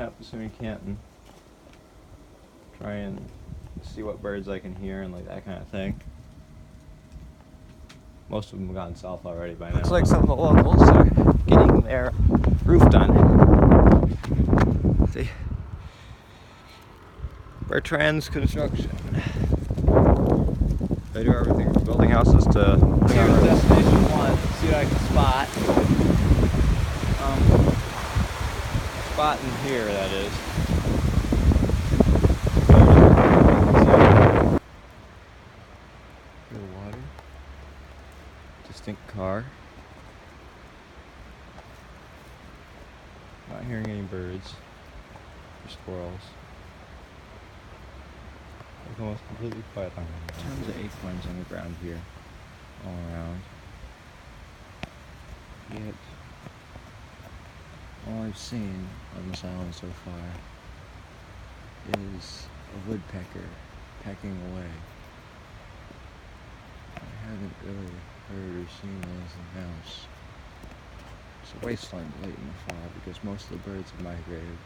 map of SUNY Canton. Try and see what birds I can hear and like that kind of thing. Most of them have gone south already by now. Looks like some of the locals are getting their roof done. See? Bertrand's Construction. They do everything from building houses to destination 1. See what I can spot. Spot in here, that is. Good water. Distinct car. Not hearing any birds or squirrels. It's almost completely quiet on here. Tons of acorns on the ground here, all around. Yet, all I've seen on this island so far is a woodpecker pecking away. I haven't really heard or seen anything else. It's a wasteland late in the fall because most of the birds have migrated.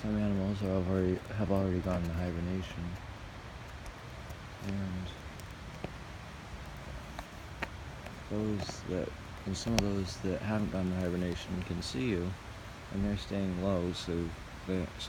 Some animals have already gone into hibernation, and some of those that haven't gone into hibernation can see you, and they're staying low so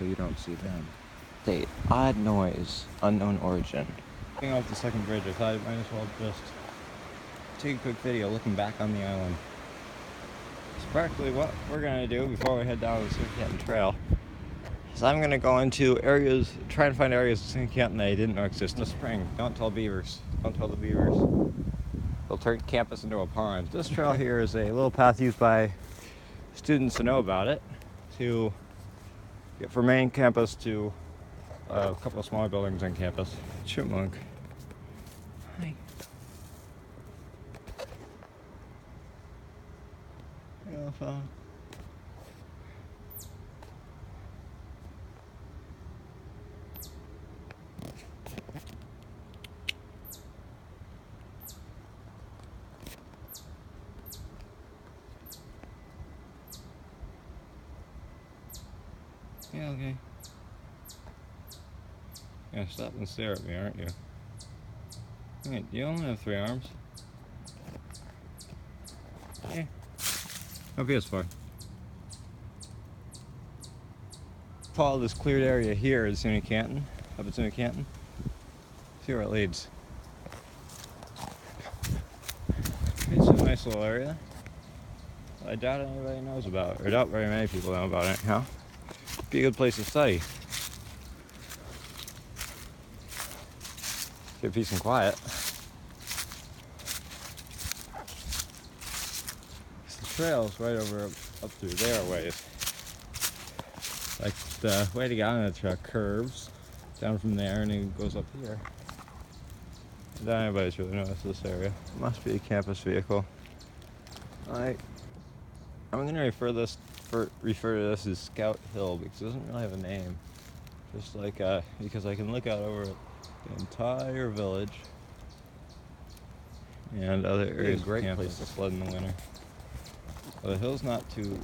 you don't see them. State, odd noise, unknown origin. Looking off the second bridge, I thought I might as well just take a quick video looking back on the island. It's practically what we're gonna do before we head down the SUNY Canton Trail. So I'm going to go into areas, try and find areas of SUNY Canton that I didn't know existed in the spring. Don't tell beavers. Don't tell the beavers. They'll turn campus into a pond. This trail here is a little path used by students to know about it, to get from main campus to a couple of smaller buildings on campus. Chipmunk. Hi. Hello, fella. Yeah, okay. You're gonna stop and stare at me, aren't you? Wait, you only have 3 arms. Yeah. Hope he has fun. Follow this cleared area here at SUNY Canton, up at SUNY Canton. See where it leads. It's a nice little area. I doubt anybody knows about, or doubt very many people know about it, huh? Be a good place to study. Get peace and quiet. The trail's right over up through there ways. Like the way to get on the trail curves down from there and it goes up here. I doubt anybody's really noticed this area. It must be a campus vehicle. I'm gonna refer to this as Scout Hill because it doesn't really have a name. Just like because I can look out over the entire village and other areas. Great place to sled in the winter. Well, the hill's not too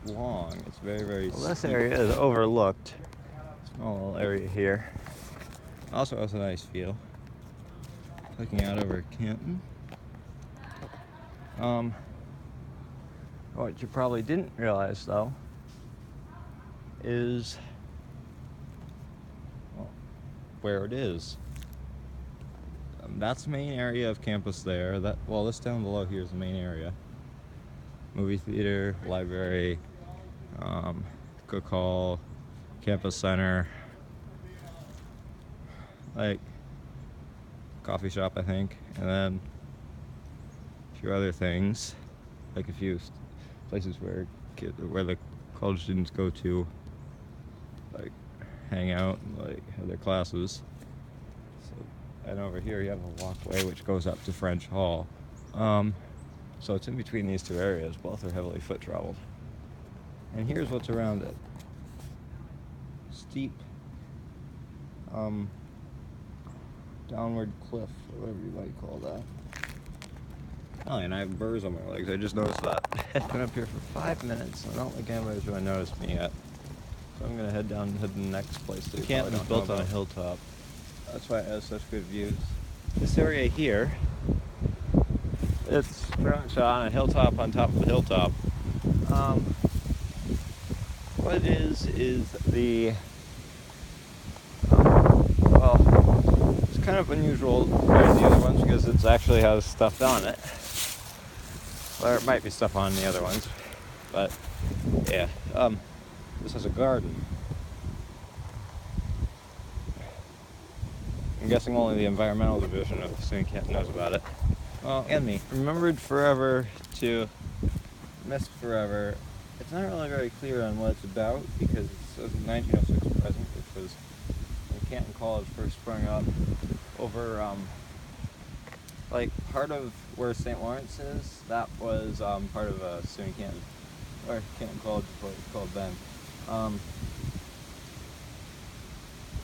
long. It's very, very steep. This area is overlooked. Small little area here. Also has a nice view. Looking out over Canton. What you probably didn't realize, though, is where it is. That's the main area of campus there. This down below here is the main area. Movie theater, library, cook hall, campus center, like coffee shop, I think, and then a few other things, like a few places where the college students go to, like hang out and like have their classes. And over here you have a walkway which goes up to French Hall. So it's in between these two areas. Both are heavily foot traveled. And here's what's around it. Steep downward cliff, or whatever you might call that. Oh, and I have burrs on my legs. I just noticed that. I've been up here for 5 minutes. I don't think anybody's really noticed me yet. So I'm gonna head down to the next place. The canton is built on a hilltop. That's why it has such good views. This area here, it's pretty much on a hilltop on top of a hilltop. What it is the, well, it's kind of unusual compared to the other ones because it actually has stuff on it. Or it might be stuff on the other ones, but yeah. This has a garden. I'm guessing only the environmental division of SUNY Canton knows about it. Well, and me. Remembered forever to missed forever. It's not really very clear on what it's about because it says 1906 present, which was when Canton College first sprung up over, like part of where St. Lawrence is, that was part of SUNY Canton, or Canton College is what it's called then.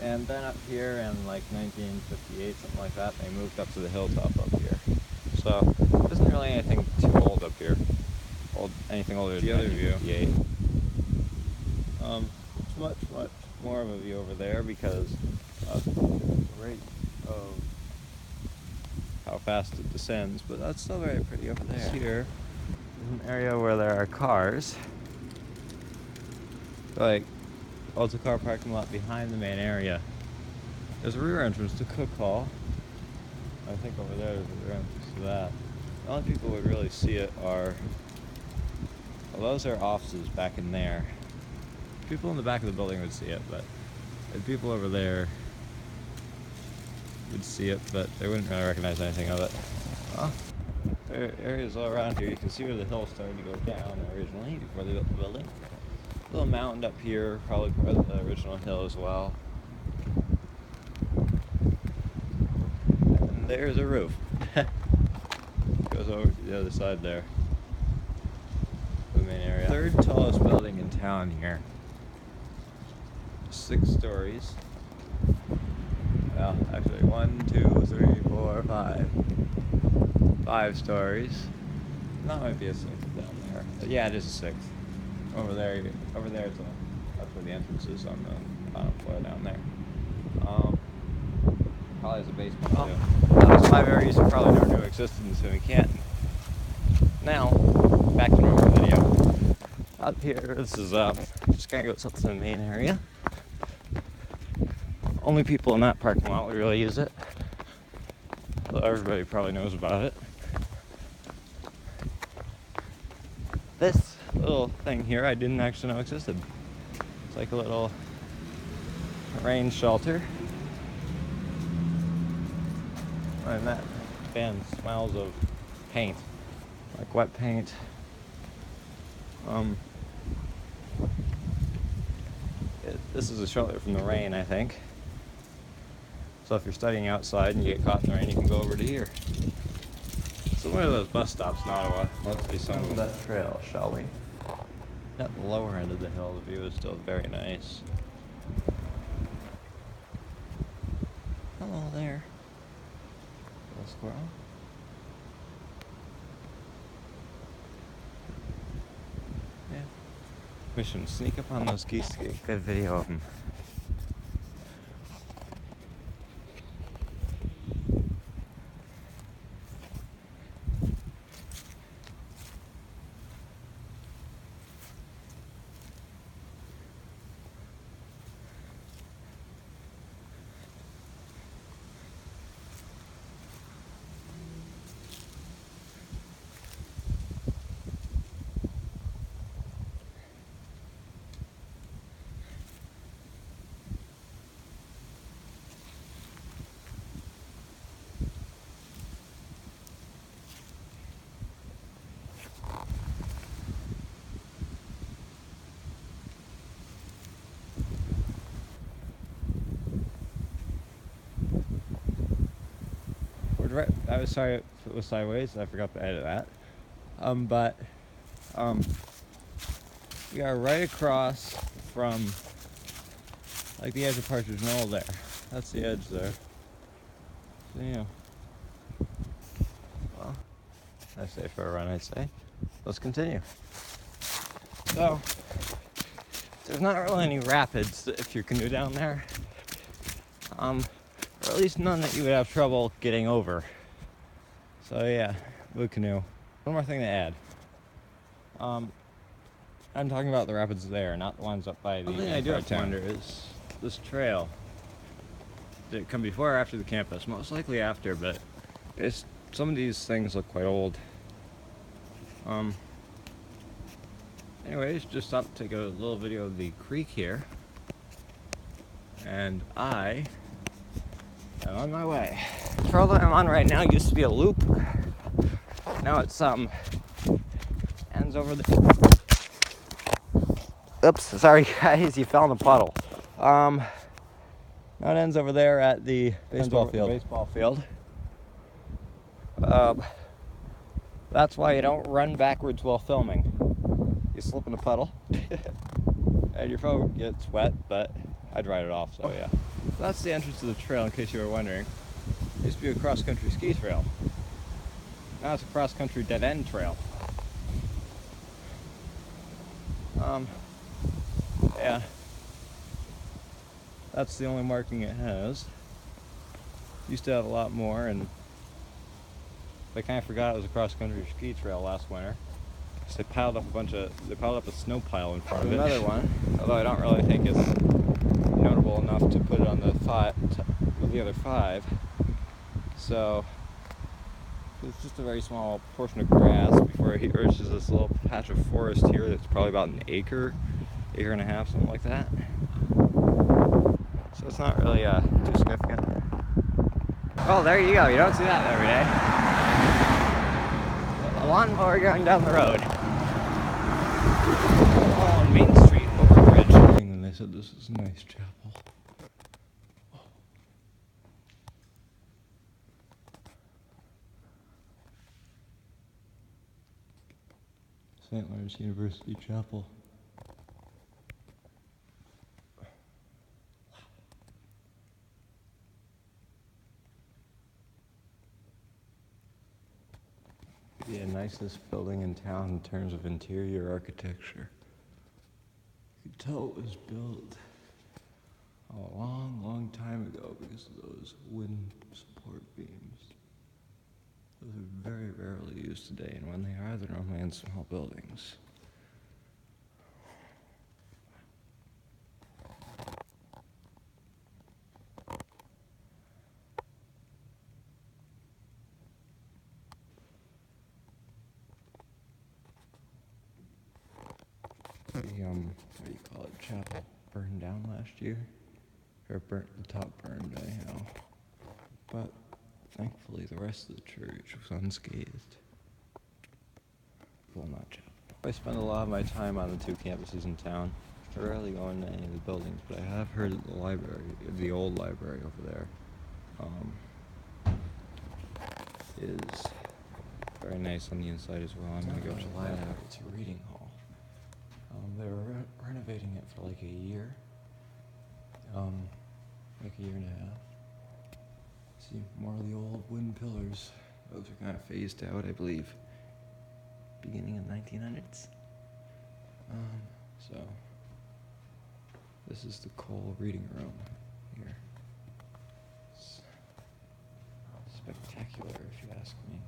And then up here in like 1958, something like that, they moved up to the hilltop up here. So there isn't really anything too old up here. Anything older than 1958. It's much more of a view over there because of the rate of how fast it descends, but that's still very pretty over there. Here is an area where there are cars. Like, oh, it's a car parking lot behind the main area. There's a rear entrance to Cook Hall. I think over there there's a rear entrance to that. The only people who would really see it are, well, those are offices back in there. People in the back of the building would see it, but the people over there would see it, but they wouldn't really recognize anything of it. There are areas all around here. You can see where the hill started to go down originally before they built the building. A little mountain up here, probably part of the original hill as well. And there's a roof. Goes over to the other side there. The main area. Third tallest building in town here. 6 stories. Well, actually 1, 2, 3, 4, 5. 5 stories. That might be a 6th down there. But yeah, it is a 6th. Over there, that's where the entrance is on the bottom floor down there. Probably has a basement too. That was 5 areas you probably never knew existed in SUNY Canton. Now, back to normal video. Up here, this is just kind of goes up to the main area. Only people in that parking lot would really use it. Although everybody probably knows about it. This little thing here I didn't actually know existed. It's like a little rain shelter. And that fan smells of paint, like wet paint. This is a shelter from the rain, I think. So if you're studying outside and you get caught in the rain, you can go over to here. So one of those bus stops in Ottawa. Let's do some of that trail, shall we? At the lower end of the hill, the view is still very nice. Hello there, little squirrel. Yeah. We should sneak up on those geese to get a good video of them. Right, I was sorry if it was sideways. I forgot to edit that. We are right across from like the edge of Partridge Knoll there. That's the edge there. So yeah. Well, I say for a run, I'd say. Let's continue. So there's not really any rapids if you canoe down there. Or at least none that you would have trouble getting over. So yeah, blue canoe. One more thing to add. I'm talking about the rapids there, not the ones up by the. One thing I do have to wonder is this trail. Did it come before or after the campus? Most likely after, but some of these things look quite old. Anyways, just stopped to take a little video of the creek here, and I am on my way. The trail that I'm on right now used to be a loop. Now it's ends over the. Oops, sorry guys, you fell in the puddle. Now it ends over there at the baseball field. That's why you don't run backwards while filming. You slip in a puddle, and your phone gets wet, but I dried it off, so yeah. That's the entrance to the trail, in case you were wondering. It used to be a cross-country ski trail. Now it's a cross-country dead-end trail. Yeah. That's the only marking it has. Used to have a lot more, and they kind of forgot it was a cross-country ski trail last winter. So they piled up a snow pile in front of it. Another one, although I don't really think it's notable enough to put it on the other five. So it's just a very small portion of grass before it reaches this little patch of forest here that's probably about an acre and a half, something like that. So it's not really too significant. Oh, there you go. You don't see that every day. A lawnmower going down the road. On Main Street over a bridge. And they said this is a nice chapel. St. Lawrence University Chapel. The nicest building in town in terms of interior architecture. You can tell it was built a long, long time ago because of those wooden support beams. Those are very rarely used today, and when they are, they're normally in small buildings. What do you call it, chapel burned down last year, or the top burned anyhow, but thankfully the rest of the church was unscathed. Well, not chapel. I spend a lot of my time on the two campuses in town. I rarely go into any of the buildings, but I have heard that the library, the old library over there, is very nice on the inside as well. I'm going to go check that out. It's a reading hall. They were renovating it for like a year, like a year and a half. See, more of the old wooden pillars. Those are kind of phased out, I believe, beginning of 1900s. So, this is the Cole reading room here. It's spectacular, if you ask me.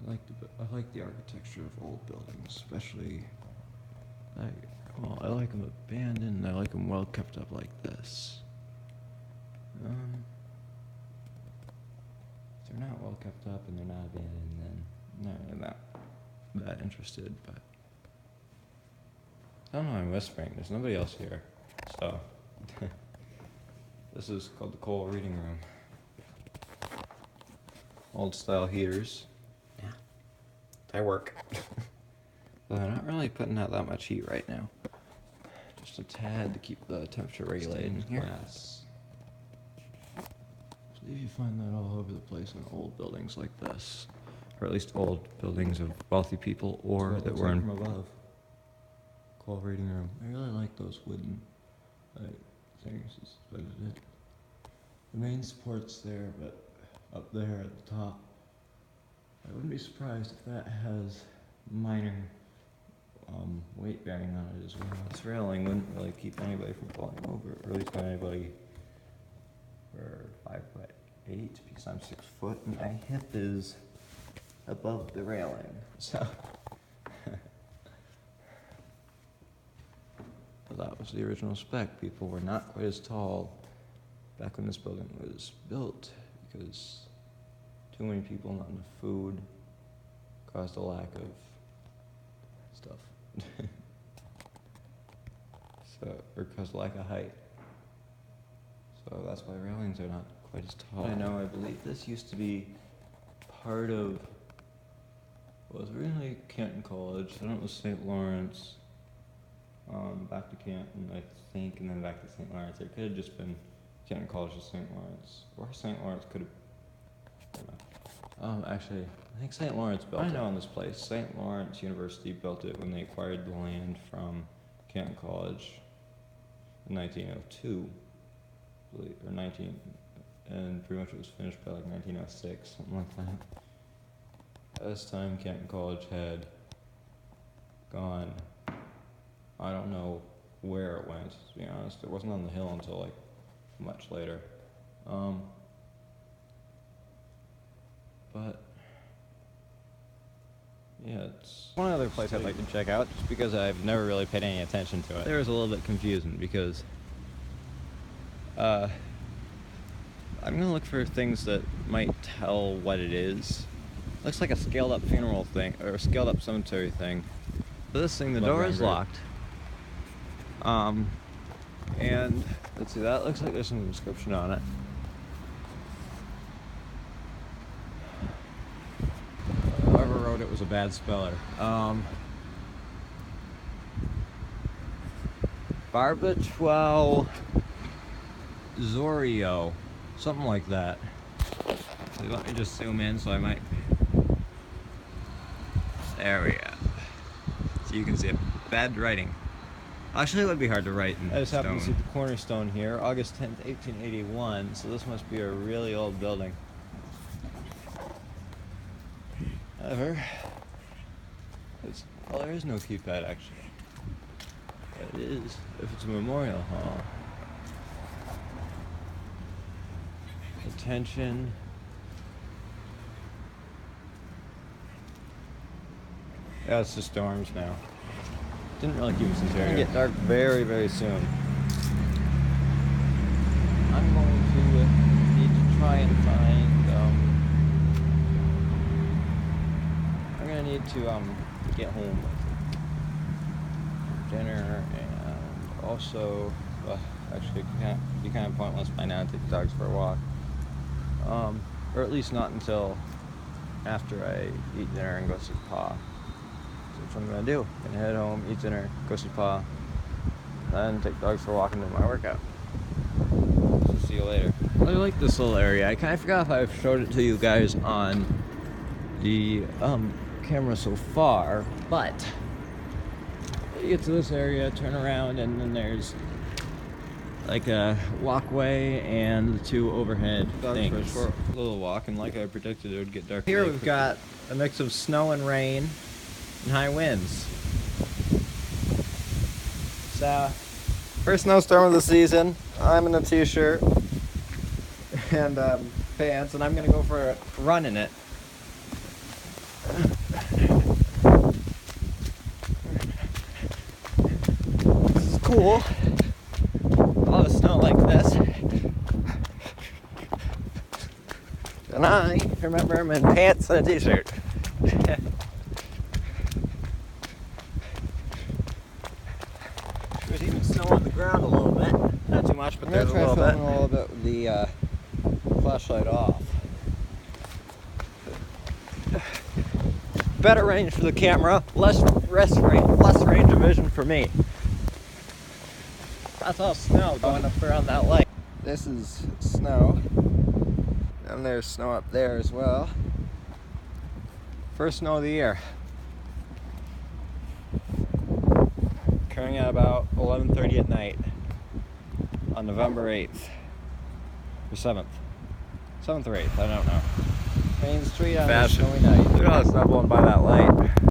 I like the architecture of old buildings, especially. I like them abandoned. I like them well kept up like this. If they're not well kept up and they're not abandoned, then I'm not that interested. But I don't know. I'm whispering. There's nobody else here, so this is called the Cole Reading Room. Old style heaters. They work. But they're not really putting out that much heat right now. Just a tad to keep the temperature regulated in here. I believe you find that all over the place in old buildings like this. Or at least old buildings of wealthy people or that were in from above. Cole Reading Room. I really like those wooden things. But the main support's there, but up there at the top, I wouldn't be surprised if that has minor weight bearing on it as well. This railing wouldn't really keep anybody from falling over, or at least not anybody for 5'8", because I'm 6 foot and my hip is above the railing. So well, that was the original spec. People were not quite as tall back when this building was built because too many people, not enough food, caused a lack of stuff. Or caused a lack of height. So that's why railings are not quite as tall. I know, I believe this used to be part of, well, it was originally Canton College, then it was St. Lawrence, back to Canton, I think, and then back to St. Lawrence. It could have just been Canton College to St. Lawrence, or St. Lawrence could have, I don't know. Actually, I think St. Lawrence built it. I know in this place. St. Lawrence University built it when they acquired the land from Canton College in 1902, or 19, and pretty much it was finished by like 1906, something like that. At this time, Canton College had gone, I don't know where it went, to be honest. It wasn't on the hill until like much later. But yeah, it's One other place I'd like to check out, just because I've never really paid any attention to it. There was a little bit confusing because I'm gonna look for things that might tell what it is. Looks like a scaled up funeral thing, or a scaled up cemetery thing. But this thing, the door is locked. And let's see, that looks like there's some inscription on it. Whoever wrote it was a bad speller. Barbatua Zorio, something like that. So let me just zoom in so I might. There we go. So you can see it. Bad writing. Actually, it would be hard to write in I just happen stone. to see the cornerstone here, August 10th, 1881, so this must be a really old building. However, well, there is no keypad actually. But it is, if it's a memorial hall. Attention. Yeah, it's just dorms now. Didn't really keep us interior. It's gonna get dark very, very soon. I'm going to need to try and find, I'm gonna need to, get home with dinner, and also, actually it can be kind of pointless by now to take the dogs for a walk. Or at least not until after I eat dinner and go see Pa. That's what I'm gonna do. I'm gonna head home, eat dinner, go see Pa, then take dogs for a walk and do my workout. So see you later. I like this little area. I kind of forgot if I've showed it to you guys on the camera so far, but you get to this area, turn around, and then there's like a walkway and the two overhead things. For a short little walk, and like I predicted, it would get dark. Here we've got a mix of snow and rain and high winds. So, first snowstorm of the season. I'm in a t-shirt and pants, and I'm gonna go for a run in it. This is cool. All the snow like this. And I remember I'm in pants and a t-shirt. There's even snow on the ground a little bit. Not too much, but there's a little bit. I'm gonna try filming a little bit with the flashlight off. Better range for the camera, less range of vision for me. That's all snow going up around that light. This is snow. And there's snow up there as well. First snow of the year. Occurring at about 11:30 at night on November 8th. Or 7th. 7th or 8th, I don't know. Main Street on a snowy night. Look at all the snow blowing by that light.